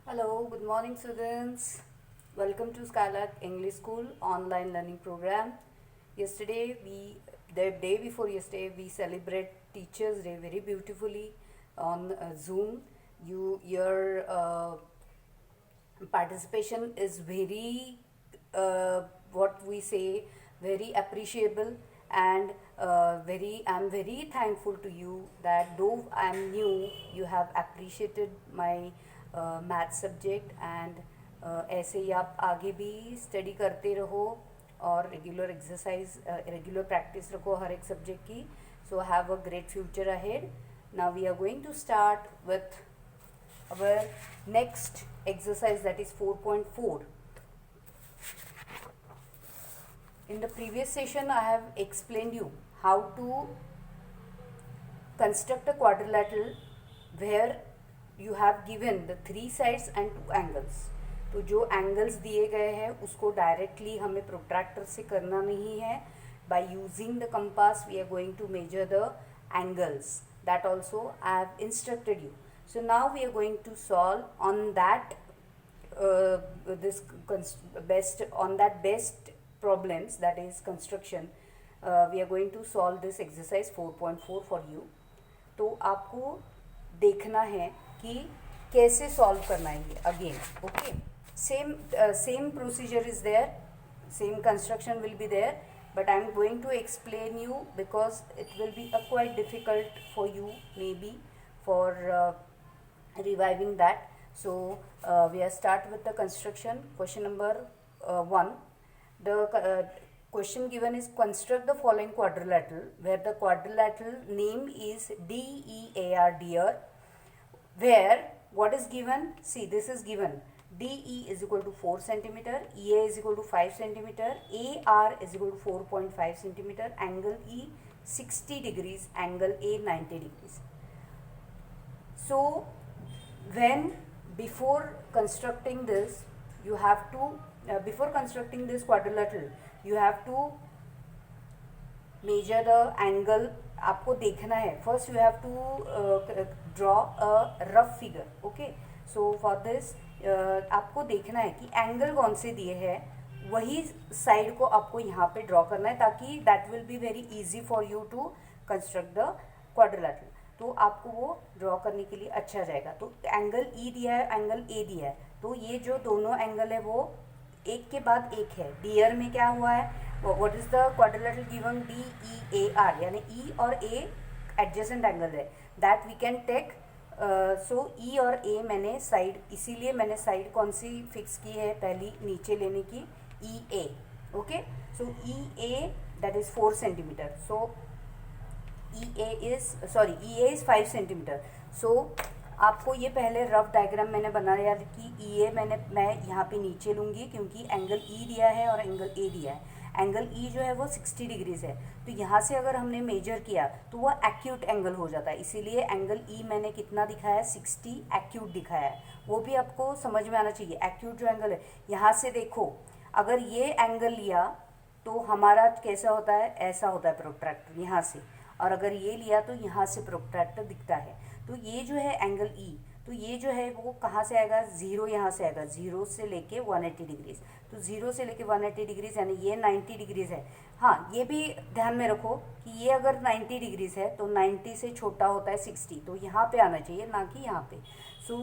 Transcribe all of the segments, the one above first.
Hello, good morning, students. Welcome to Skylark English School online learning program. The day before yesterday, we celebrate Teachers' Day very beautifully on Zoom. Your participation is very, what we say, very appreciable, and I'm very thankful to you that though I'm new, you have appreciated my math subject and ऐसे ही आप आगे भी study करते रहो और regular practice रखो हर एक subject की. So have a great future ahead. Now we are going to start with our next exercise, that is 4.4. In the previous session I have explained you how to construct a quadrilateral where you have given the 3 sides and 2 angles. तो जो angles दिए गए हैं उसको directly हमें protractor से करना नहीं है. by using the compass we are going to measure the angles. That also I have instructed you. So now we are going to solve on that best problems, that is construction. We are going to solve this exercise 4.4 for you. तो आपको देखना है कि कैसे solve करना है ये again. Okay, same procedure is there, same construction will be there, but I'm going to explain you because it will be quite difficult for you maybe for reviving that. So we are start with the construction. Question number 1. The question given is construct the following quadrilateral where the quadrilateral name is DEAR, dear, where what is given, see this is given, DE is equal to 4 centimeter, EA is equal to 5 centimeter, AR is equal to 4.5 centimeter, angle E 60 degrees, angle A 90 degrees. So when before constructing this you have to before constructing this quadrilateral you have to measure the angle. आपको देखना है, first you have to draw a rough figure. Okay, so for this आपको देखना है कि angle कौन से दिए हैं, वही साइड को आपको यहाँ पे ड्रॉ करना है ताकि that will be very easy for you to construct the quadrilateral. तो आपको वो ड्रॉ करने के लिए अच्छा जाएगा. तो एंगल ई दिया है, एंगल ए दिया है, तो ये जो दोनों एंगल है वो एक के बाद एक है. डीयर में क्या हुआ है, what is the quadrilateral given, DEAR, यानी ई और ए एडजेसेंट एंगल है, दैट वी कैन टेक. सो ई और ए मैंने साइड, इसीलिए मैंने साइड कौन सी फिक्स की है, पहली नीचे लेने की, EA. Okay, so EA that is 4 centimetre. So EA is 5 centimetre. So आपको ये पहले रफ डायग्राम मैंने बनाया कि EA मैं यहाँ पे नीचे लूँगी क्योंकि एंगल E दिया है और एंगल A दिया है. एंगल E जो है वो 60 डिग्रीज है, तो यहाँ से अगर हमने मेजर किया तो वो एक्यूट एंगल हो जाता है, इसीलिए एंगल E मैंने कितना दिखाया है, 60 एक्यूट दिखाया है. वो भी आपको समझ में आना चाहिए. एक्यूट जो एंगल है, यहाँ से देखो, अगर ये एंगल लिया तो हमारा कैसा होता है, ऐसा होता है प्रोट्रैक्टर यहाँ से, और अगर ये लिया तो यहाँ से प्रोट्रैक्टर दिखता है. तो ये जो है एंगल E, तो ये जो है वो कहाँ से आएगा, ज़ीरो यहाँ से आएगा, ज़ीरो से लेके 180 डिग्रीज. तो ज़ीरो से लेके 180 डिग्रीज यानी ये 90 डिग्रीज है. हाँ, ये भी ध्यान में रखो कि ये अगर 90 डिग्रीज है तो 90 से छोटा होता है 60, तो यहाँ पे आना चाहिए ना कि यहाँ पे. सो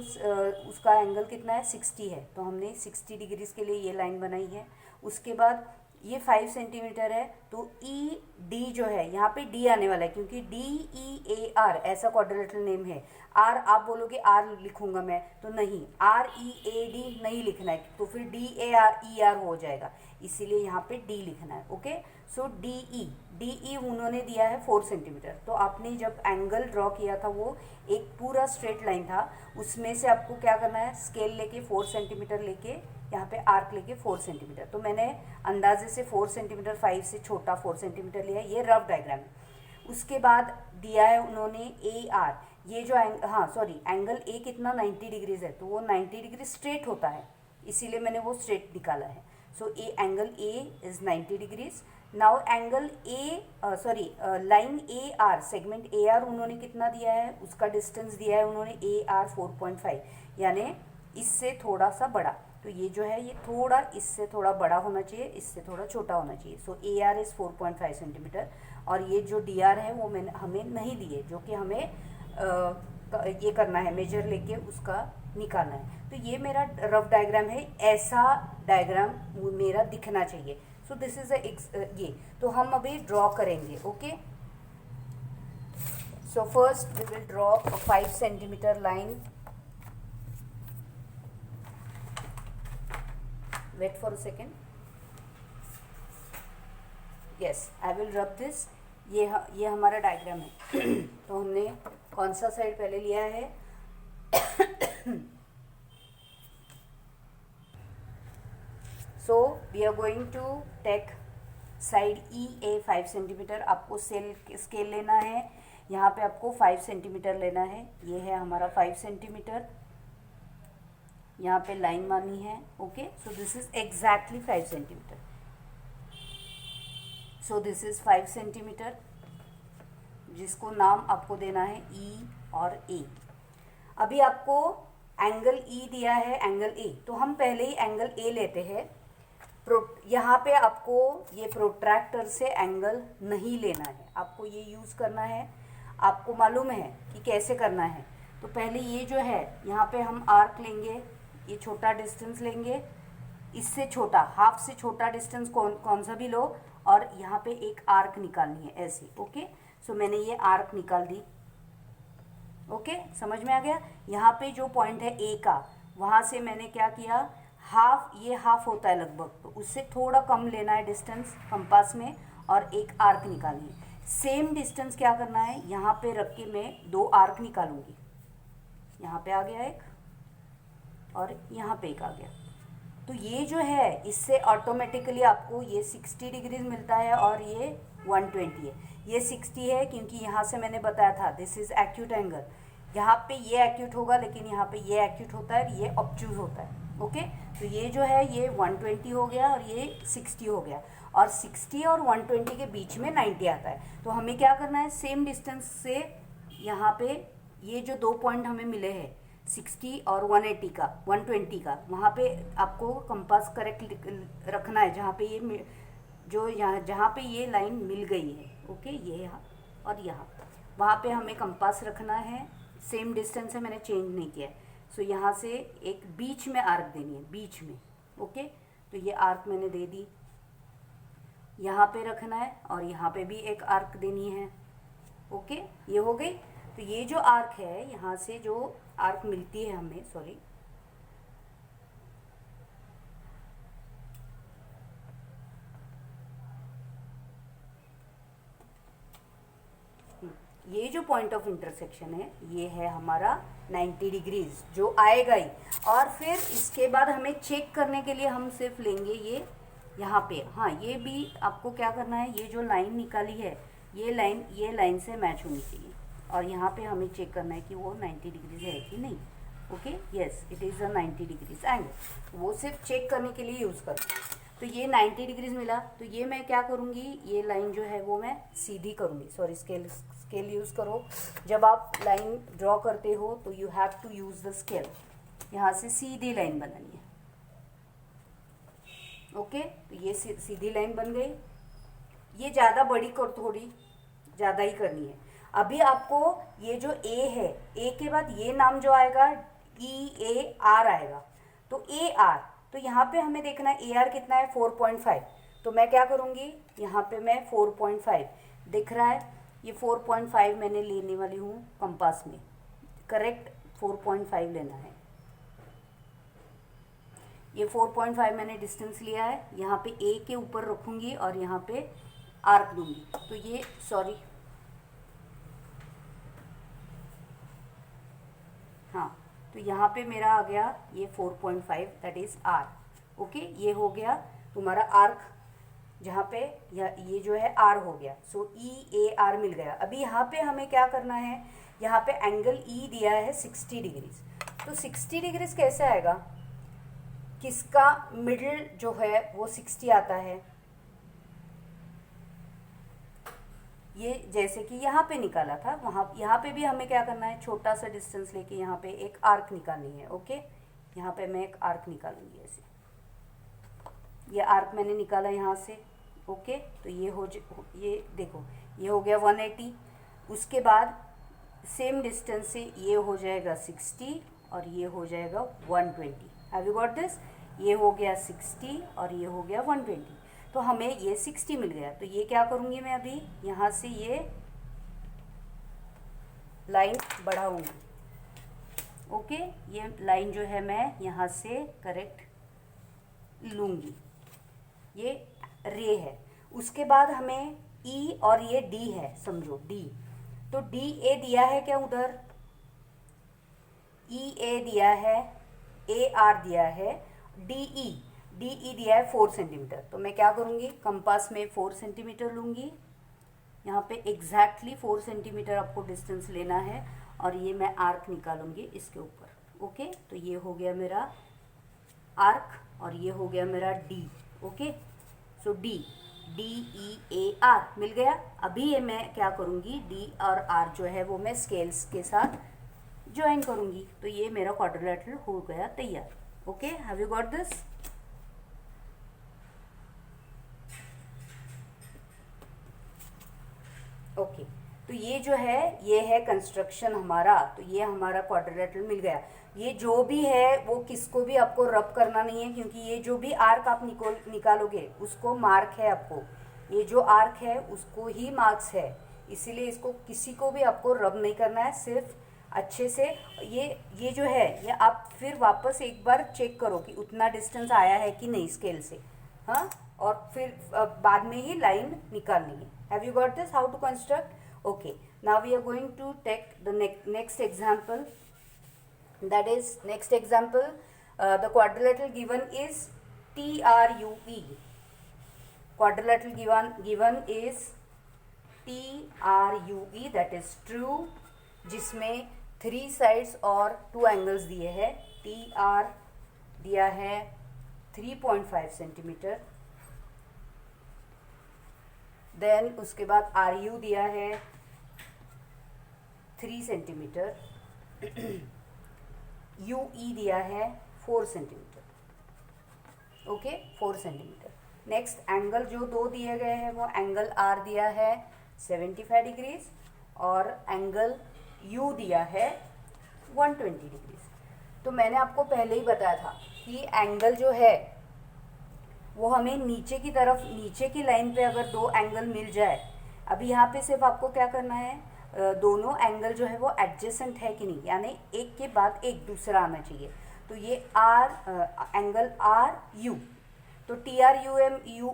उसका एंगल कितना है, 60 है, तो हमने 60 डिग्रीज के लिए ये लाइन बनाई है. उसके बाद ये 5 सेंटीमीटर है, तो ED जो है यहाँ पे D आने वाला है क्योंकि DEAR ऐसा क्वाड्रिलेटरल नेम है. R आप बोलोगे R लिखूंगा मैं, तो नहीं, READ नहीं लिखना है, तो फिर DARER हो जाएगा, इसीलिए यहाँ पे D लिखना है. ओके, सो DE उन्होंने दिया है 4 सेंटीमीटर. तो आपने जब एंगल ड्रॉ किया था वो एक पूरा स्ट्रेट लाइन था, उसमें से आपको क्या करना है, स्केल लेके 4 सेंटीमीटर लेके यहाँ पे आर्क लेके 4 सेंटीमीटर. तो मैंने अंदाजे से 4 सेंटीमीटर, 5 से छोटा 4 सेंटीमीटर लिया. ये रफ डायग्राम है. उसके बाद दिया है उन्होंने AR, ये जो एंगल A कितना 90 डिग्रीज है, तो वो 90 डिग्री स्ट्रेट होता है, इसीलिए मैंने वो स्ट्रेट निकाला है. So angle A is 90 degrees. Now angle line AR, segment AR उन्होंने कितना दिया है, उसका डिस्टेंस दिया है उन्होंने AR 4.5, यानी इससे थोड़ा सा बड़ा, तो ये जो है ये थोड़ा इससे थोड़ा बड़ा होना चाहिए, इससे थोड़ा छोटा होना चाहिए। सो ए आर इज़ 4.5 सेंटीमीटर, और ये जो डी आर है वो मैंने हमें नहीं दिए, जो कि हमें ये करना है, मेजर लेके उसका निकालना है। तो ये मेरा रफ डायग्राम है, ऐसा डायग्राम मेरा दिखना चाहिए। सो दिस इज ये तो हम अभी ड्रॉ करेंगे। Okay, so first we will draw a 5 centimetre line. Wait for a second. Yes, I will rub this. ये हमारा डायग्राम है। तो हमने कौन सा साइड पहले लिया है? So we are going to take side E A 5 centimetre. आपको स्केल लेना है, यहाँ पे आपको 5 सेंटीमीटर लेना है। ये है हमारा 5 सेंटीमीटर, यहाँ पे लाइन मानी है। Okay, so this is exactly 5 centimetre. So this is 5 centimetre, जिसको नाम आपको देना है ई और ए। अभी आपको एंगल ई दिया है, एंगल ए, तो हम पहले ही एंगल ए लेते हैं। यहाँ पे आपको ये प्रोट्रैक्टर से एंगल नहीं लेना है, आपको ये यूज़ करना है। आपको मालूम है कि कैसे करना है। तो पहले ये जो है यहाँ पे हम आर्क लेंगे, ये छोटा डिस्टेंस लेंगे, इससे छोटा, हाफ से छोटा डिस्टेंस कौन सा भी लो, और यहाँ पे एक आर्क निकालनी है ऐसे। ओके, सो मैंने ये आर्क निकाल दी। ओके, समझ में आ गया? यहाँ पे जो पॉइंट है ए का, वहाँ से मैंने क्या किया, हाफ, ये हाफ होता है लगभग, तो उससे थोड़ा कम लेना है डिस्टेंस कंपास में, और एक आर्क निकालनी है। सेम डिस्टेंस क्या करना है, यहाँ पे रख के मैं 2 आर्क निकालूंगी। यहाँ पे आ गया एक, और यहाँ पे एक आ गया। तो ये जो है, इससे ऑटोमेटिकली आपको ये 60 डिग्रीज मिलता है, और ये 120 है। ये 60 है क्योंकि यहाँ से मैंने बताया था दिस इज एक्यूट एंगल। यहाँ पे ये एक्यूट होगा, लेकिन यहाँ पे ये एक्यूट होता है, ये ऑब्ट्यूज होता है। ओके, तो ये जो है ये 120 हो गया, और ये 60 हो गया, और 60 और 120 के बीच में 90 आता है। तो हमें क्या करना है, सेम डिस्टेंस से यहाँ पे ये जो 2 पॉइंट हमें मिले हैं, 60 और 180 का, 120 का, वहाँ पे आपको कंपास करेक्ट रखना है, जहाँ पे ये जो यहाँ जहाँ पे ये लाइन मिल गई है। ओके, ये यहाँ और यहाँ, वहाँ पे हमें कंपास रखना है। सेम डिस्टेंस है, मैंने चेंज नहीं किया है। सो यहाँ से एक बीच में आर्क देनी है, बीच में। ओके, तो ये आर्क मैंने दे दी, यहाँ पे रखना है, और यहाँ पे भी एक आर्क देनी है। ओके, ये हो गई। तो ये जो आर्क है, यहाँ से जो आर्क मिलती है हमें, सॉरी, ये जो पॉइंट ऑफ इंटरसेक्शन है, ये है हमारा 90 डिग्रीज, जो आएगा ही। और फिर इसके बाद हमें चेक करने के लिए हम सिर्फ लेंगे ये यहाँ पे। हाँ, ये भी आपको क्या करना है, ये जो लाइन निकाली है, ये लाइन से मैच होनी चाहिए, और यहाँ पे हमें चेक करना है कि वो 90 डिग्रीज है कि नहीं। Okay, yes, it is a 90 degrees angle. वो सिर्फ चेक करने के लिए यूज़ करते हैं। तो ये 90 डिग्रीज मिला, तो ये मैं क्या करूँगी, ये लाइन जो है वो मैं सीधी करूँगी। सॉरी, स्केल यूज़ करो। जब आप लाइन ड्रॉ करते हो तो you have to use the scale. यहाँ से सीधी लाइन बनानी है। ओके, तो ये सीधी लाइन बन गई। ये ज़्यादा बड़ी कर, थोड़ी ज़्यादा ही करनी है। अभी आपको ये जो ए है, ए के बाद ये नाम जो आएगा ई ए आर आएगा, तो ए आर, तो यहाँ पे हमें देखना है ए आर कितना है, 4.5। तो मैं क्या करूँगी, यहाँ पे मैं 4.5 दिख रहा है, ये 4.5 मैंने लेने वाली हूँ कंपास में। करेक्ट 4.5 लेना है। ये 4.5 मैंने डिस्टेंस लिया है, यहाँ पे ए के ऊपर रखूँगी और यहाँ पे आर्क दूँगी। तो ये, सॉरी, हाँ, तो यहाँ पे मेरा आ गया ये 4.5, दैट इज़ आर। ओके, ये हो गया तुम्हारा आर्क, जहाँ पे ये जो है आर हो गया। सो ई ए आर मिल गया। अभी यहाँ पे हमें क्या करना है, यहाँ पे एंगल ई दिया है 60 डिग्रीज। तो 60 डिग्रीज कैसे आएगा, किसका मिडिल जो है वो 60 आता है। ये जैसे कि यहाँ पे निकाला था, यहाँ पे भी हमें क्या करना है, छोटा सा डिस्टेंस लेके यहाँ पे एक आर्क निकालनी है। ओके, यहाँ पे मैं एक आर्क निकालूंगी ऐसे, ये आर्क मैंने निकाला यहाँ से। ओके, तो ये देखो ये हो गया 180। उसके बाद सेम डिस्टेंस से ये हो जाएगा 60 और ये हो जाएगा 120। Have you got this? ये हो गया 60 और ये हो गया 120। तो हमें ये 60 मिल गया। तो ये क्या करूँगी मैं अभी यहाँ से ये लाइन बढ़ाऊँगी। ओके, ये लाइन जो है मैं यहाँ से करेक्ट लूँगी, ये रे है। उसके बाद हमें ई और ये डी है, समझो डी। तो डी ए दिया है क्या उधर? ई ए दिया है, ए आर दिया है, डी ई दिया है 4 सेंटीमीटर। तो मैं क्या करूँगी, कंपास में 4 सेंटीमीटर लूँगी, यहाँ पे एग्जैक्टली 4 सेंटीमीटर आपको डिस्टेंस लेना है और ये मैं आर्क निकालूंगी इसके ऊपर। ओके, तो ये हो गया मेरा आर्क और ये हो गया मेरा D. Okay, so D E A R मिल गया। अभी ये मैं क्या करूँगी, डी और आर जो है वो मैं स्केल्स के साथ ज्वाइन करूँगी। तो ये मेरा क्वाड्रिलेटरल हो गया तैयार। Okay, have you got this? Okay, तो ये जो है ये है कंस्ट्रक्शन हमारा। तो ये हमारा क्वाड्रिलेटरल मिल गया। ये जो भी है वो किसको भी आपको रब करना नहीं है, क्योंकि ये जो भी आर्क आप निकालोगे उसको मार्क है आपको। ये जो आर्क है उसको ही मार्क्स है, इसीलिए इसको किसी को भी आपको रब नहीं करना है। सिर्फ अच्छे से ये जो है ये आप फिर वापस एक बार चेक करो कि उतना डिस्टेंस आया है कि नहीं स्केल से, हाँ, और फिर बाद में ही लाइन निकालनी है। Have you got this how to construct? okay, now we are going to take the next example. That is, next example, the quadrilateral given is TRUE. Quadrilateral given is TRUE, that is true, जिसमें 3 sides और 2 angles दिए हैं। TR दिया है 3.5 centimetre, then उसके बाद RU दिया है 3 सेंटीमीटर, UE दिया है 4 centimetre. Okay, 4 centimetre. Next angle जो 2 दिए गए हैं वो एंगल R दिया है 75 डिग्रीज और एंगल U दिया है 120 डिग्रीज। तो मैंने आपको पहले ही बताया था कि एंगल जो है वो हमें नीचे की तरफ, नीचे की लाइन पे अगर 2 एंगल मिल जाए, अभी यहाँ पे सिर्फ आपको क्या करना है, दोनों एंगल जो है वो एडजेसेंट है कि नहीं, यानी एक के बाद एक दूसरा आना चाहिए। तो ये एंगल आर यू, तो TRUE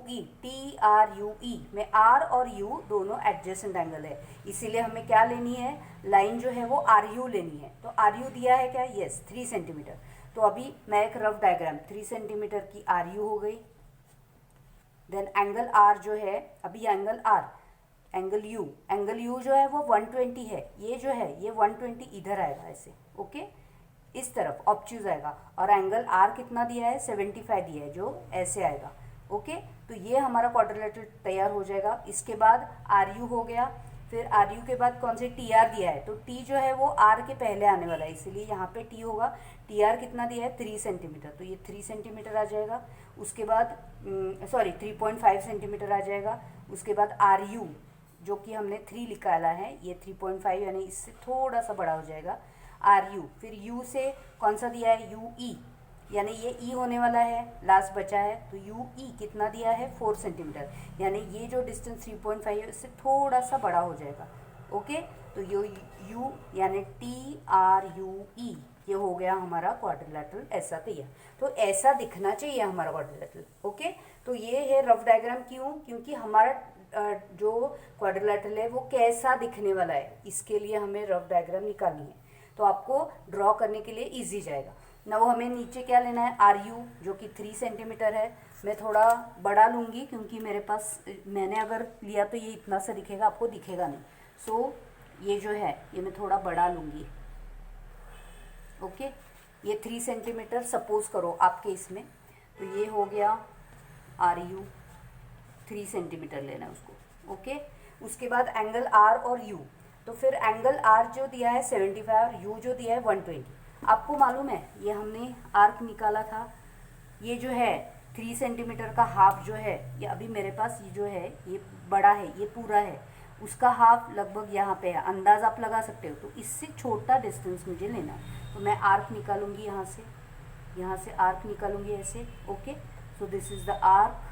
में R और U दोनों एडजेसेंट एंगल है, इसीलिए हमें क्या लेनी है, लाइन जो है वो RU लेनी है। तो RU दिया है क्या? Yes, 3 centimetre. तो अभी मैं एक रफ डायग्राम, 3 सेंटीमीटर की RU हो गई। देन एंगल R जो है, अभी एंगल R, एंगल U जो है वो 120 है। ये जो है ये 120 इधर आएगा ऐसे, ओके, इस तरफ ऑब्ट्यूज आएगा। और एंगल R कितना दिया है? 75 दिया है, जो ऐसे आएगा। ओके, तो ये हमारा क्वाड्रिलेटरल तैयार हो जाएगा। इसके बाद RU हो गया, फिर RU के बाद कौन से TR दिया है, तो T जो है वो R के पहले आने वाला है, इसीलिए यहाँ पे T होगा। TR कितना दिया है? 3 सेंटीमीटर, तो ये 3 सेंटीमीटर आ जाएगा। उसके बाद 3.5 सेंटीमीटर आ जाएगा। उसके बाद RU जो कि हमने 3 निकाला है, ये 3.5 यानी इससे थोड़ा सा बड़ा हो जाएगा RU। फिर U से कौन सा दिया है? UE, यानी ये E होने वाला है, लास्ट बचा है। तो UE कितना दिया है? 4 सेंटीमीटर, यानी ये जो डिस्टेंस 3.5 है इससे थोड़ा सा बड़ा हो जाएगा। ओके, तो ये U यानी TRUE ये हो गया हमारा क्वाड्रिलेटरल ऐसा तैयार। तो ऐसा दिखना चाहिए हमारा क्वाड्रिलेटरल। ओके, तो ये है रफ डायग्राम। क्यों? क्योंकि हमारा जो क्वाड्रिलेटरल है वो कैसा दिखने वाला है, इसके लिए हमें रफ डायग्राम निकालनी है। तो आपको ड्रॉ करने के लिए इजी जाएगा ना। वो हमें नीचे क्या लेना है? RU जो कि 3 सेंटीमीटर है। मैं थोड़ा बड़ा लूँगी क्योंकि मेरे पास, मैंने अगर लिया तो ये इतना सा दिखेगा, आपको दिखेगा नहीं। सो ये जो है ये मैं थोड़ा बड़ा लूँगी। ओके, ये 3 सेंटीमीटर सपोज करो आपके इसमें, तो ये हो गया RU, 3 सेंटीमीटर लेना है उसको। ओके, उसके बाद एंगल R और U, तो फिर एंगल R जो दिया है 75 और U जो दिया है 120। आपको मालूम है ये हमने आर्क निकाला था, ये जो है 3 सेंटीमीटर का हाफ जो है, ये अभी मेरे पास ये जो है ये बड़ा है, ये पूरा है, उसका हाफ लगभग यहाँ पे है, अंदाज़ आप लगा सकते हो। तो इससे छोटा डिस्टेंस मुझे लेना है, तो मैं आर्क निकालूंगी यहाँ से आर्क निकालूंगी ऐसे। Okay, so this is the arc.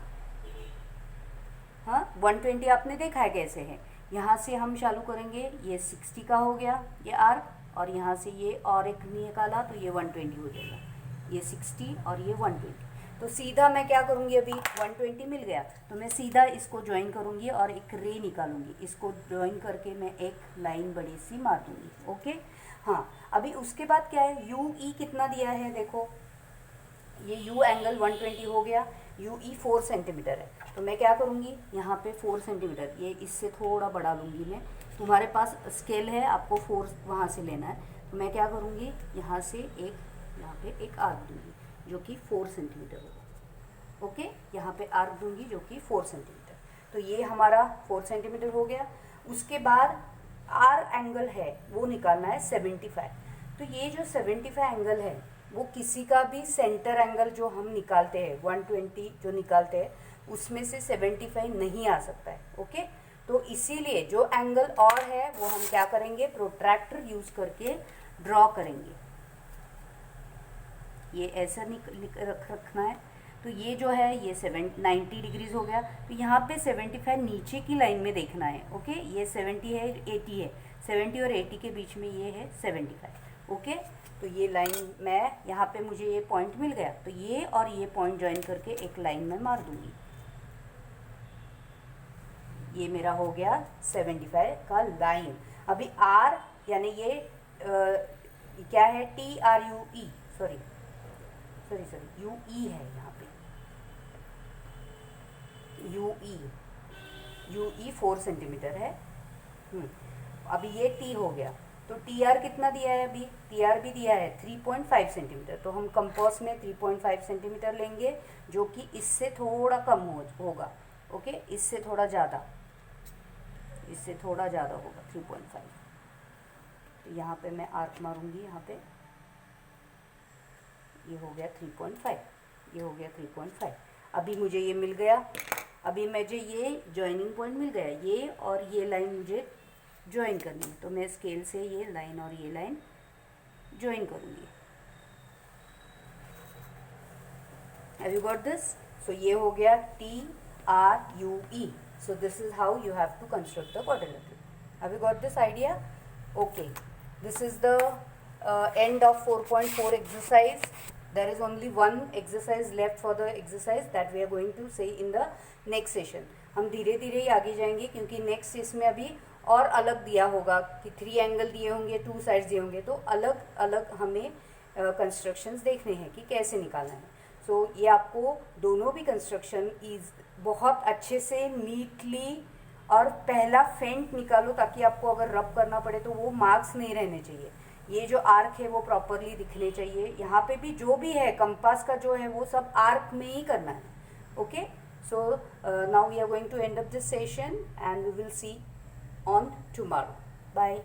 हाँ, 120 आपने देखा है कैसे है। यहाँ से हम चालू करेंगे, ये 60 का हो गया ये आर्क, और यहाँ से ये और एक निकाला तो ये 120 हो जाएगा, ये 60 और ये 120। तो सीधा मैं क्या करूँगी, अभी 120 मिल गया तो मैं सीधा इसको ज्वाइन करूँगी और एक रे निकालूंगी, इसको ज्वाइन करके मैं एक लाइन बड़ी सी मार दूँगी। ओके, हाँ, अभी उसके बाद क्या है, यू ई कितना दिया है देखो, ये यू एंगल 120 हो गया, यू ई 4 सेंटीमीटर है, तो मैं क्या करूँगी यहाँ पे 4 सेंटीमीटर, ये इससे थोड़ा बढ़ा लूँगी मैं। तुम्हारे पास स्केल है, आपको 4 वहाँ से लेना है, तो मैं क्या करूँगी यहाँ से यहाँ पे एक आर्क दूँगी जो कि 4 सेंटीमीटर होगा। ओके, यहाँ पे आर्क दूँगी जो कि 4 सेंटीमीटर। तो ये हमारा 4 सेंटीमीटर हो गया। उसके बाद आर एंगल है वो निकालना है 75। तो ये जो 75 एंगल है वो किसी का भी सेंटर एंगल जो हम निकालते हैं 120 जो निकालते हैं उसमें से 75 नहीं आ सकता है। ओके, तो इसीलिए जो एंगल और है वो हम क्या करेंगे, प्रोट्रैक्टर यूज करके ड्रॉ करेंगे। ये ऐसा रखना है। तो ये जो है ये 90 डिग्रीज हो गया, तो यहाँ पे 75 नीचे की लाइन में देखना है। ओके, ये 70 है, 80 है, 70 और 80 के बीच में ये है 75। ओके, तो ये लाइन मैं यहाँ पे मुझे ये पॉइंट मिल गया, तो ये और ये पॉइंट ज्वाइन करके एक लाइन में मार दूंगी। ये मेरा हो गया 75 का लाइन। अभी आर यानी ये क्या है, TRUE, सॉरी UE है यहाँ पे, UE 4 सेंटीमीटर है। अभी ये T हो गया, तो TR कितना दिया है, अभी TR भी दिया है 3.5 सेंटीमीटर, तो हम कंपास में 3.5 सेंटीमीटर लेंगे जो कि इससे थोड़ा कम होगा। ओके, इससे थोड़ा ज़्यादा होगा 3.5। तो यहाँ पे मैं आर्क मारूंगी, यहाँ पे ये हो गया 3.5, ये हो गया 3.5। अभी मुझे ये मिल गया, अभी मुझे ये जॉइनिंग पॉइंट मिल गया, ये और ये लाइन मुझे ज्वाइन करनी है, तो मैं स्केल से ये लाइन और ये लाइन ज्वाइन करूँगी। Have you got this? So ये हो गया TRUE। So this is how you have to construct the quadrilateral. Have you got this idea? Okay, this is the end of 4.4 exercise. There is only one exercise left for the exercise that we are going to say in the next session. हम धीरे धीरे ही आगे जाएंगे क्योंकि next इसमें अभी और अलग दिया होगा कि 3 एंगल दिए होंगे, 2 साइड्स दिए होंगे, तो अलग अलग हमें कंस्ट्रक्शंस देखने हैं कि कैसे निकालना है। सो ये आपको दोनों भी कंस्ट्रक्शन इज बहुत अच्छे से नीटली और पहला फेंट निकालो ताकि आपको अगर रब करना पड़े तो वो मार्क्स नहीं रहने चाहिए। ये जो आर्क है वो प्रॉपरली दिखने चाहिए। यहाँ पे भी जो भी है कंपास का जो है वो सब आर्क में ही करना है। Okay, so now we are going to end up this session and we will see on tomorrow. Bye.